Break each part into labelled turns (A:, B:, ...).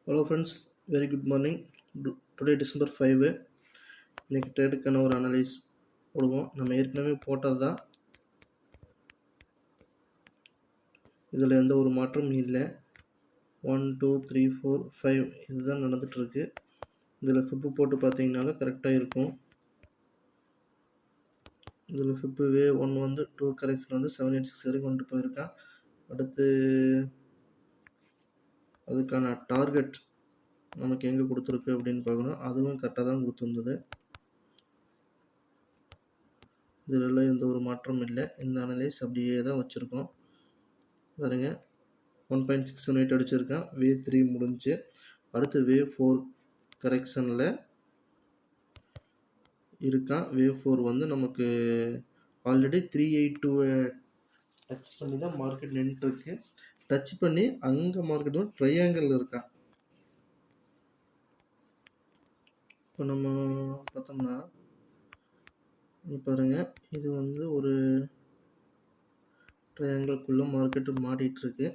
A: Hello friends, very good morning. Today December 5. இன்னைக்கு ட்ரேடுக்கான ஒரு analyse போடுவோம். நம்ம ஏற்கனவே போட்டது தான். இதில் எந்த ஒரு மாற்றமும் இல்லை. 1 2 3 4 5 இதுதான் நடந்துகிட்ருக்கு. இதில் ஃபிப்பு போட்டு பார்த்தீங்கனாலும் கரெக்டாக இருக்கும். இதில் ஃபிப்பு வே 1 வந்து 2 கரெக்ஷன் வந்து 786 வரைக்கும் கொண்டு போயிருக்கான். அடுத்து அதுக்கான டார்கெட் நமக்கு எங்கே கொடுத்துருக்கு அப்படின்னு பார்க்கணும். அதுவும் கரெக்டாக தான் கொடுத்துருந்தது. இதில் எந்த ஒரு மாற்றமும் இல்லை. இந்த அனலைஸ் அப்படியே தான் வச்சுருக்கோம். பாருங்க 1.618 அடிச்சிருக்கேன். வே 3 முடிஞ்சு. அடுத்து வே 4 கரெக்ஷனில் இருக்கான். வே 4 வந்து நமக்கு ஆல்ரெடி 382 டச் பண்ணி தான் மார்க்கெட் நின்றுருக்கு. டச் பண்ணி அங்கே மார்க்கெட் வந்து ட்ரையாங்கிள் இருக்கான். இப்போ நம்ம பார்த்தோம்னா பாருங்க, இது வந்து ஒரு ட்ரையாங்கிள்குள்ளே மார்க்கெட்டு மாட்டிகிட்ருக்கு.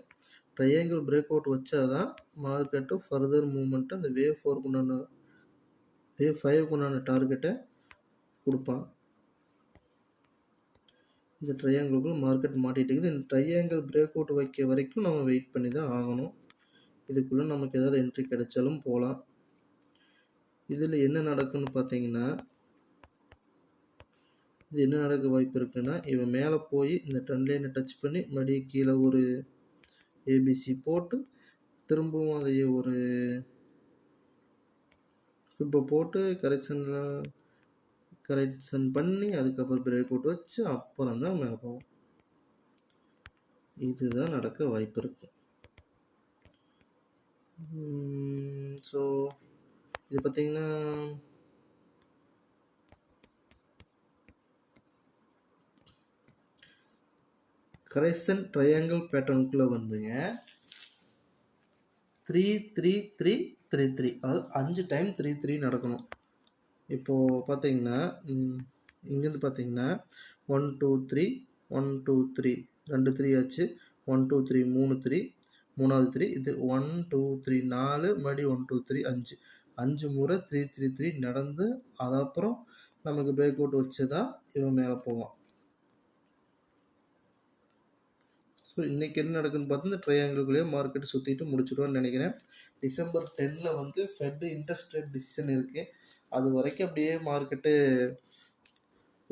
A: ட்ரையாங்கிள் பிரேக் அவுட் வச்சாதான் மார்க்கெட்டு ஃபர்தர் மூவ்மெண்ட்டு அந்த வே 4 வே 5 டார்கெட்டை கொடுப்பான். இந்த ட்ரையாங்கிளுக்குள்ள மார்க்கெட் மாட்டிகிட்டு இருக்குது. இந்த ட்ரையாங்கிள் பிரேக் அவுட் வைக்க வரைக்கும் நம்ம வெயிட் பண்ணி தான் ஆகணும். இதுக்குள்ளே நமக்கு ஏதாவது என்ட்ரி கிடைச்சாலும் போகலாம். இதில் என்ன நடக்குன்னு பார்த்தீங்கன்னா, இது என்ன நடக்க வாய்ப்பு இருக்குன்னா, இவன் மேலே போய் இந்த ட்ரெண்ட் லைனை டச் பண்ணி மறுபடியும் கீழே ஒரு ஏபிசி போட்டு திரும்பவும் அதையே ஒரு ஃபிப்பை போட்டு கரெக்ஷன் பண்ணி அதுக்கப்புறம் பிரேக் அவுட் வச்சு அப்புறம் தான் மேலே போகும். இதுதான் நடக்க வாய்ப்பு இருக்கு. ஸோ இது பார்த்தீங்கன்னா கரெக்ஷன் ட்ரையாங்கிள் பேட்டர்னுக்குள்ளே வந்துங்க 3 3 3 3 3 அதாவது 5 டைம் 3 3 நடக்கணும். இப்போது பார்த்தீங்கன்னா இங்கேருந்து பார்த்தீங்கன்னா 1 2 3 1 2 3 2 3 ஆச்சு. 1 2 3 3 3 மூணாவது 3 இது 1 2 3 4 மறுபடியும் 1 2 3 5 5 முறை 3 3 3 நடந்து அதுக்கப்புறம் நமக்கு பிரேக் அவுட் வச்சு தான் இவன் மேலே போவான். ஸோ இன்றைக்கி என்ன நடக்குதுன்னு பார்த்து இந்த ட்ரையாங்கிள்குள்ளேயே மார்க்கெட் சுற்றிட்டு முடிச்சுடுவான்னு நினைக்கிறேன். டிசம்பர் 10 வந்து ஃபெட் இன்ட்ரெஸ்ட் ரேட் டிசிஷன் இருக்குது. அது வரைக்கும் அப்படியே மார்க்கெட்டு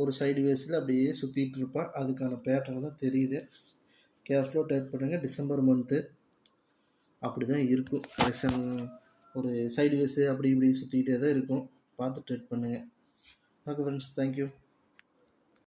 A: ஒரு சைடு வேஸில் அப்படியே சுற்றிட்டு இருப்பான். அதுக்கான பேட்டர்ன் தான் தெரியுது. கேர்ஃபுல்லாக ட்ரேட் பண்ணுங்கள். டிசம்பர் மந்த்து அப்படி தான் இருக்கும். கரெக்ஷன் ஒரு சைடு வேஸு அப்படி இப்படி சுற்றிக்கிட்டே தான் இருக்கும். பார்த்து ட்ரேட் பண்ணுங்கள். Okay friends, thank you.